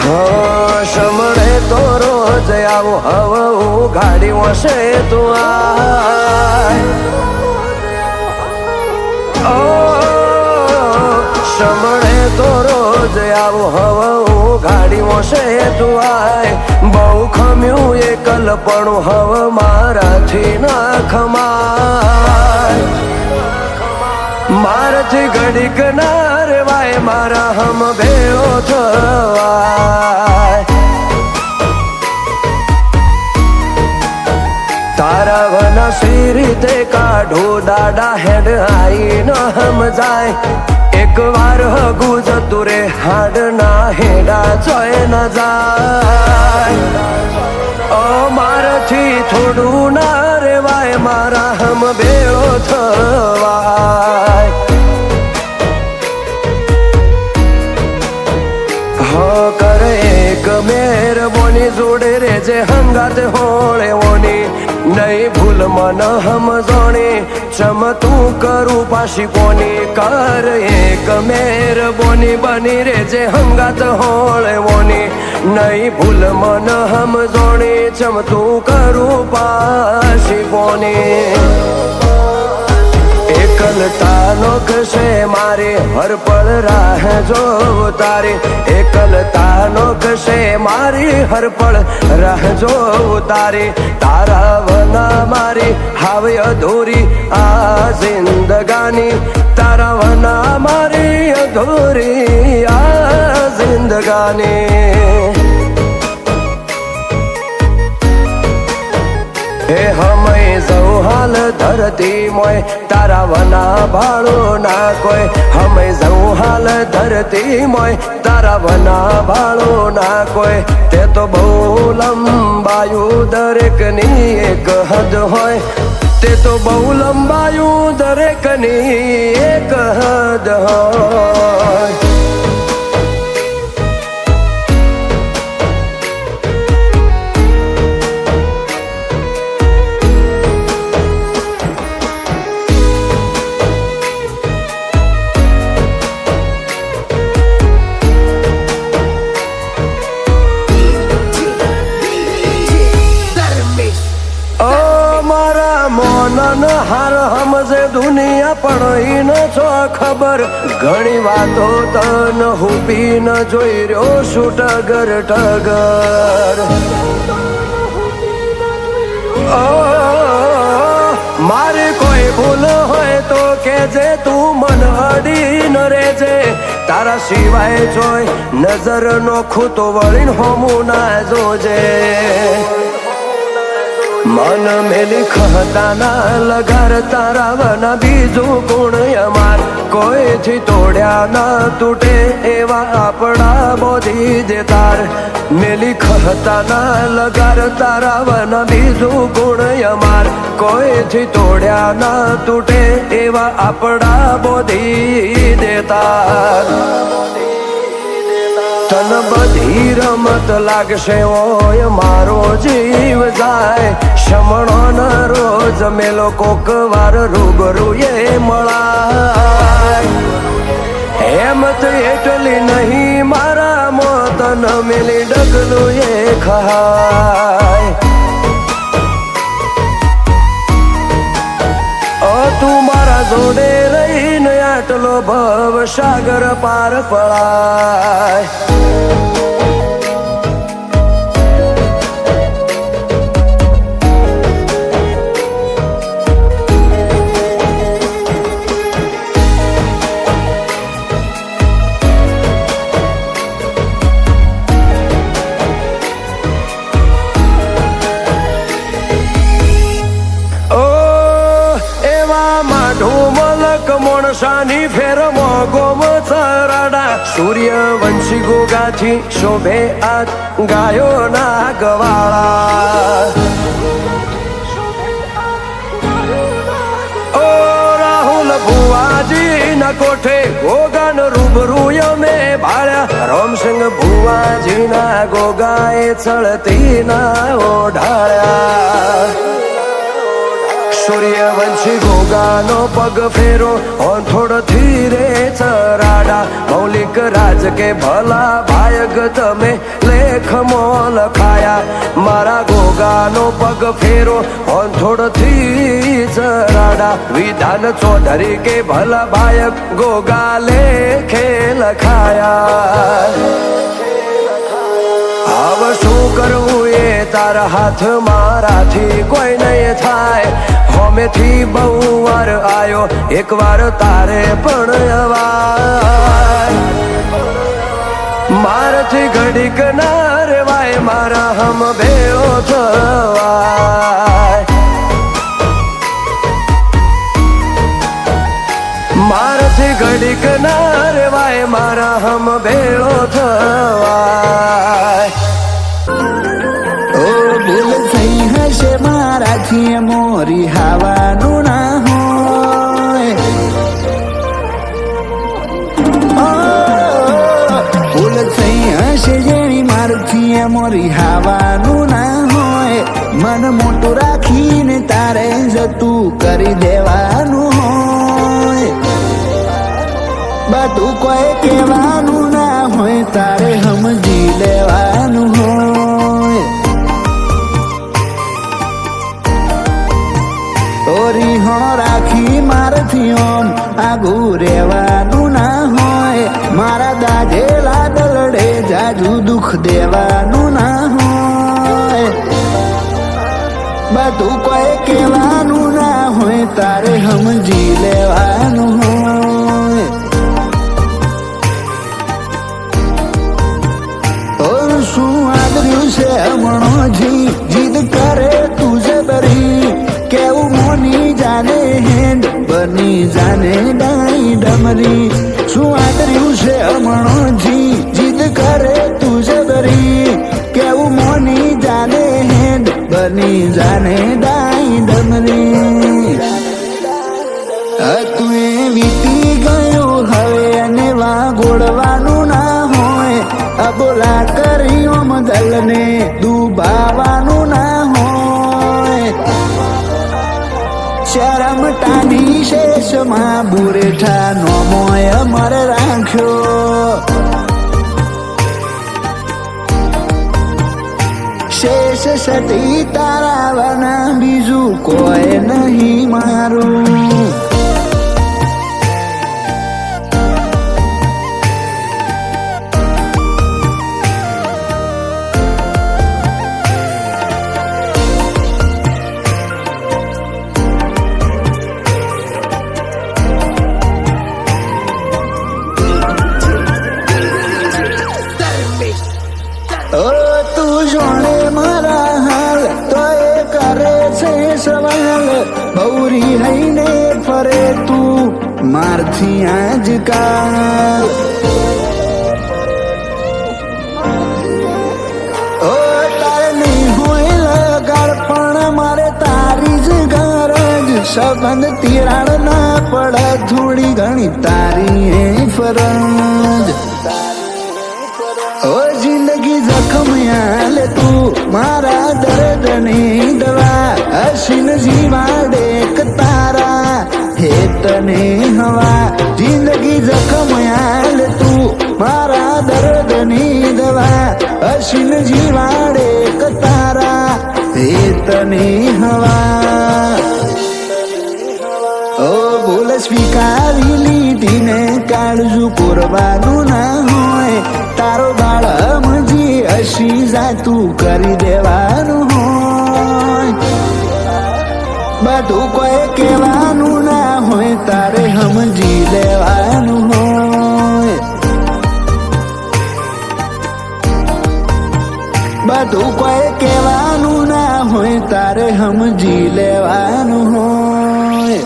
શમણે તો રોજ આવું હવે ગાડી વસે તું શમણે તો રોજ આવું હવે ગાડી વસે તું બહુ ખમ્યું એ કલપણું હવે મારાથી ના ખમાય મારાથી ઘડીક ના રેવાય મારા હમ ભેળો થવાય તારા વના સી રીતે કાઢું દાડા હેડ આઈ ન સમજાય એક વાર હગું જતું રે હાડ ના હેડા જોય ન જાય મારાથી થોડું ના રેવાય મારા હમ ભેળો થવાય કરે એક મહેરબાની જોડે રે જે હંગાત હોળે ઓની નહીં ભૂલ મન હમ જોણી ચમ તું કરું પાછી કોની કર એક મહેરબાની બની રે જે હંગાત હોળે ઓની નહીં ભૂલ મન હમ જોણી ચમ તું કરું પાછી કોની એકલતા નો કશે મારી હર પળ રાહ જોવ તારી એકલતા નો કશે મારી હર પળ રાહ જોવ તારી તારા વના મારી હાવે અધૂરી આ જિંદગાની તારા વના મારી અધૂરી આ જિંદગાની હે હમય જઉં હાલ ધરતી મોય તારા વના ભાળો ના કોઈ હમય જઉં હાલ ધરતી મોય તારા વના ભાળો ના કોઈ તે તો બહુ લંબાયું દરેકની એક હદ હોય તે તો બહુ લંબાયું દરેકની એક હદ હોય હાર સમજે દુનિયા પણ ન છો ખબર ઘણી વાતો તન હુબી ન જોઈ રહ્યો શું ટગર ટગર મારી કોઈ ભૂલ હોય તો કે જે તું મન અડી ન રેજે તારા સિવાય જોઈ નજર નો ખૂતો વળીને હોમું ના જોજે મન મેલી ખતાના લગાર તારા વના બીજું ગુણ અમાર કોઈથી તોડ્યા ના તૂટે એવા આપણા બોધી દે તાર મેલી ખતાના લગાર તારા વના બીજું ગુણ અમાર કોઈથી તોડ્યા ના તૂટે એવા આપણા બોધી દે તાર તન બધી રમત લાગશે ઓય મારો જીવ જાય શમણો ન રોજ મેલો કોક વાર રૂબરૂ એ મળાય હેમત એટલી નહીં મારા મોતન મેલી ડગલું એ ખાય તું મારા જોડે રહીને આટલો ભવ સાગર પાર પડાય મોણસાની ફેરમો ગોમ ચરાડા સૂર્યવંશી ગોગાથી શોભે આ ગાયો ના ગવાળા ઓ રાહુલ ભુવાજી ના કોઠે ગોગાન રૂબરૂ અમે ભાળ્યા રોમસિંહ ભુવાજી ના ગોગાએ ચળતી ના ઓઢાળ્યા સૂર્યવંશી ગોગાનો પગ ફેરો ઓંથોડ થી રે સરાડા મૌલિક રાજ કે ભલા ભાયગ તમે લેખમાં લખાયા મારા ગોગાનો પગ ફેરો ઓંથોડથી સરાડા વિધાન ચૌધરી કે ભલા ભાયગ ગોગા લેખે લખાયા હવે શું કરવું એ તારા હાથ મારાથી કોઈ નહીં થાય હોમેથી બહુ વાર આયો એક વાર તારે પણ અવાય મારાથી ઘડીક ના રેવાય મારા હમ ભેળો થવાય મારાથી ઘડીક ના રેવાય મારા હમ ભેળો થવાય ભૂલ થઈ હશે મારાથી મોરી હાવાનું ના હોય ભૂલ થઈ હશે જેની મારથી મોરી હાવાનું ના હોય મન મોટું રાખીને તારે જતું કરી દેવાનું હોય બધું કોઈ કહેવાનું ના હોય તારે સમજી લેવાનું હોય તોરી હો રાખી મારથી ઓમ આગું રહેવાનું ના હોય મારા દાજેલા દલડે જાજુ દુઃખ દેવાનું ના હોય બધું કોઈ કહેવાનું ના હોય તારે સમજી લેવાનું હોય શું આદર્યું છે હમણો જીદ કરે તું જબરી કેવું મોની જાને હેન્ડ બની જાને ડાઈ ડમરી શું આદર્યું છે હમણો જીદ કરે તું જબરી કેવું મોની જાને હેન્ડ બની જાને ડાઈ ડમરી તું એ વીતી ગયું હવે અને વાગોડવાનું ના હોય અબોલા કરી મદલ ને દુબાવાનું ના હોય શરમ ટાની શેષમાં બુરેઠા નો મોય અમર રાખ્યો શેષ સતી તારાવાના બીજું કોઈ નહીં મારું તું જોડે મારા હાલ તો એ કરે છે સવાલ બૌરી હઈને ફરે તું મારથી આજકાલ તારે નહીં હોય લગાડ પણ મારે તારી જ ગરજ સંબંધ તિરાડ ના પડે થોડી ઘણી તારી એ ફરજ ઓ જિંદગી જખમ લે તું મારા દર્દ ની દવા હસીન જીવાડે તારા હેતને હવા જિંદગી જખમ લે તું મારા દર્દ ની દવા હસીન જીવાડે તારા હેતને હવા ઓ ભૂલ સ્વીકારી લીધી ને કાળજું પૂરવાનું ના હોય તારો બાળમજી હસી જાતું કરી દેવાનું હોય બધું કોઈ કહેવાનું ના હોય તારે સમજી લેવાનું હોય બધું કોઈ કહેવાનું ના હોય તારે સમજી લેવાનું હોય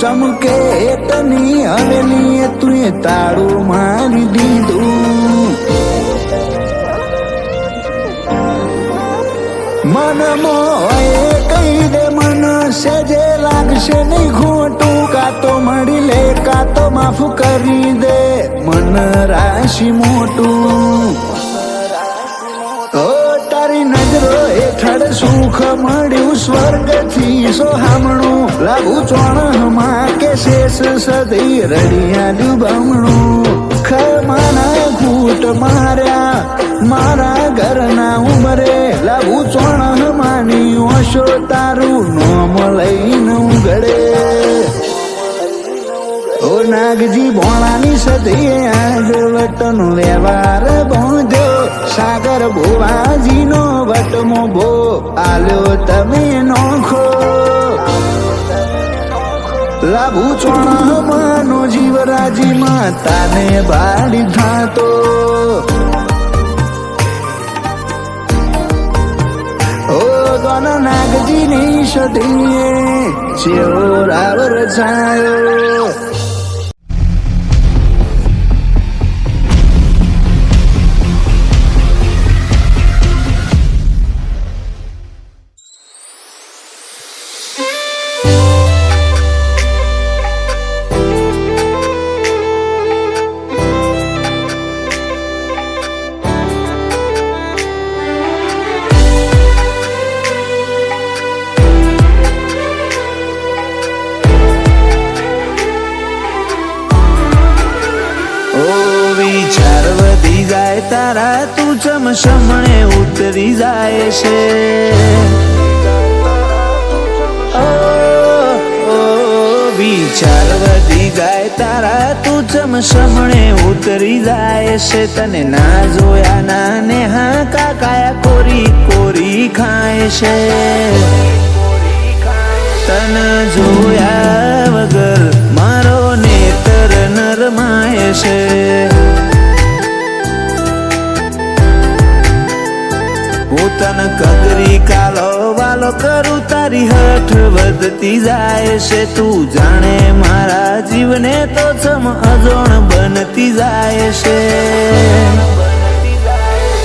ચમકે તની હવેલી તું તાળું મારી દીધું મનમાં એ કહી દે મન સેજે લાગશે નહીં ખોટું, કાતો મળી લે કાતો માફ કરી દે મન રાશિ મોટું. ઓ તારી નજરો હેઠળ સુખ મળ્યું સ્વર્ગથી સોહામણું, લાગુ ચોણમાં કે શેષ સદી રડિયાનું બમણું. ખમાના ઘૂંટ માર્યા મારા ઘરના ઉમરે, લાગુ ચોણમાની ઓશો તારું નોમ લઈને ઉગડે. ઓ નાગજી ભોળાની સદીએ આગવટનો વ્યવહાર બોંધ્યો, સાગર ભુવાજીનો વટમો ભો આલ્યો તમે નોખો. લાભુ ચોણામાંનો જીવરાજીમાં તાને બાળી થાતો. ઓ ગણ નાગજીની સદીએ શિવો રાવર છાયો. વિચાર વધી જાય તારા તું ચમચમણે ઉતરી જાય છે. વિચાર વધી જાય તારા તું ચમચમણે ઉતરી જાય છે. તને ના જોયા ના ને હા કાકાયા કોરી કોરી ખાય છે. તને જોયા વગર મારો નેત્ર નરમાય છે. હું તને કગરી કાલો વાલો કરું તારી હઠ વધતી જાય છે. તું જાણે મારા જીવને તો ચમ અજોણ બનતી જાય છે.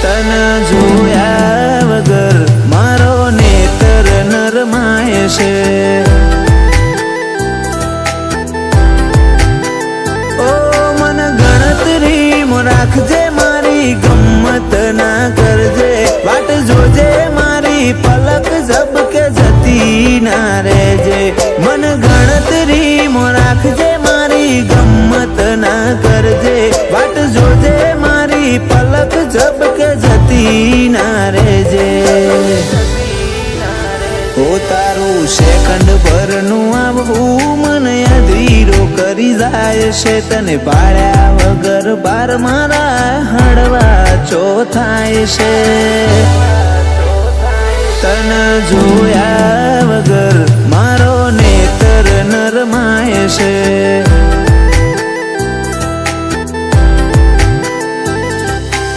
તને જોયા વગર મારો નેત્ર નરમાય છે. ઓ મન ગણતરી રાખજે મારી ગમ્મત ના કરજે. વાટ જોજે મારી પલક ઝબકે જતી ના રહેજે. મન ગણતરી રાખજે મારી ગમ્મત ના કરજે. વાટ જોજે મારી પલક ઝબકે જતી ના રહેજે. ઓ તારું સેકન્ડ ભરનું આવવું મને અધીરો કરી જાય છે. તને પાડ્યા વગર બાર મારા હળવા ચો થાય છે. તને જોયા વગર મારો નેત્ર નરમાય છે.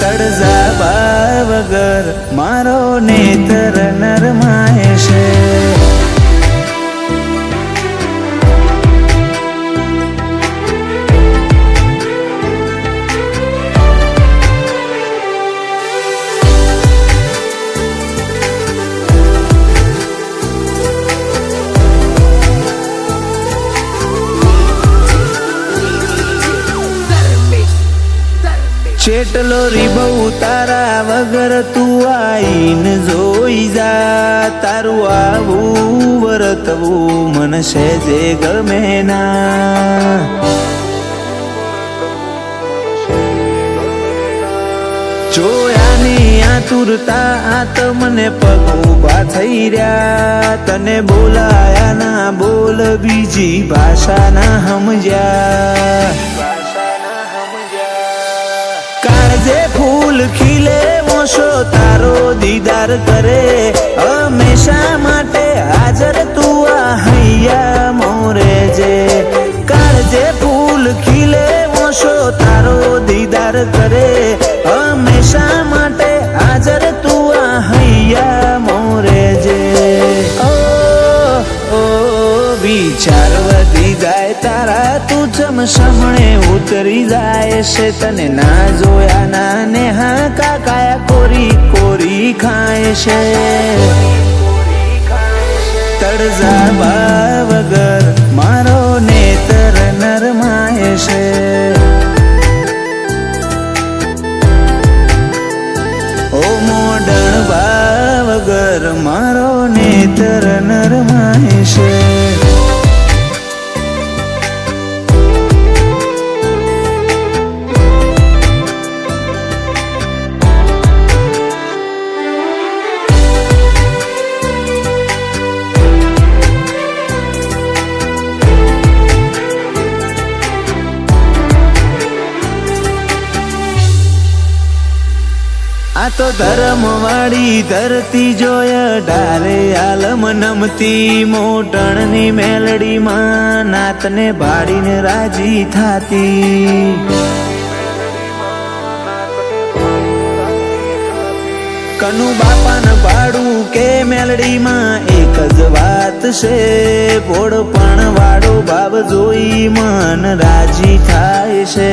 તડઝાબા વગર મારો નેત્ર નરમાય છે. ચેટલો રીબઉ તારા વગર તું આઈને જોઈ જા. તારું આવું વર્તવું મને સહેજે ગમે ના. જોયાની આતુરતા આ તો મને પગ ઉભા થઈ રહ્યા. તને બોલાયા ના બોલ બીજી ભાષા ના સમજ્યા. કાળજે ફૂલ ખીલે મોશો તારો દીદાર કરે. હંમેશા માટે હાજર તું આ હૈયા મોરે જે. કાળજે ફૂલ ખીલે મોશો તારો દીદાર કરે. હંમેશા માટે હાજર તું આ હૈયા મોરે જે. વિચાર વધી જાય તારા તું ચમચમણે ઉતરી જાય છે. તને ના જોયા ના ને હા કાકાયા કોરી કોરી ખાય છે. તળજાબા વગર મારો નેતર નરમાય છે. ઓ મોડણબા વગર મારો નેતર નરમાય છે. આ તો ધર્મ વાળી ધરતી જોય ડારે આલમ નમતી. મોટણની મેલડીમાં નાતને ભાડીને રાજી થાતી. કનુ બાપાને ભાડું કે મેલડીમાં એક જ વાત છે. પોળપણ વાળો ભાવ જોઈ મન રાજી થાય છે.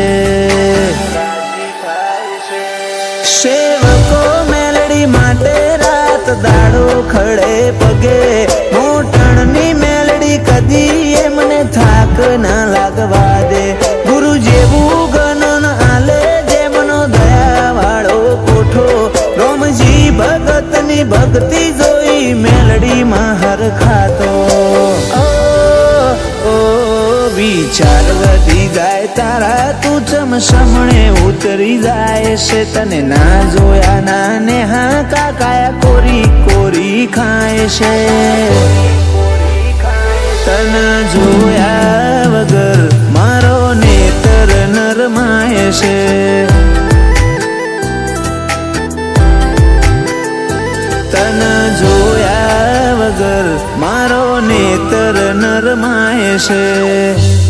સેવકો મેલડી માટે રાત દાડો ખડે પગે. મોટણની મેલડી કદી એમને થાક ના લાગવા દે. ગુરુ જેવું ગણન આલે જેમનો દયા વાળો કોઠો. રોમજી ભગતની ભક્તિ જોઈ મેલડીમાં હર ખાતો. વિચાર વધી જાય તારા તું ચમસમણે ઉતરી જાય છે. તને ના જોયા ના ને હા કાકાયા કોરી કોરી ખાય છે. તને જોયા વગર મારો નેતર નરમાય છે. તને જોયા વગર મારો નેતર નરમાય છે.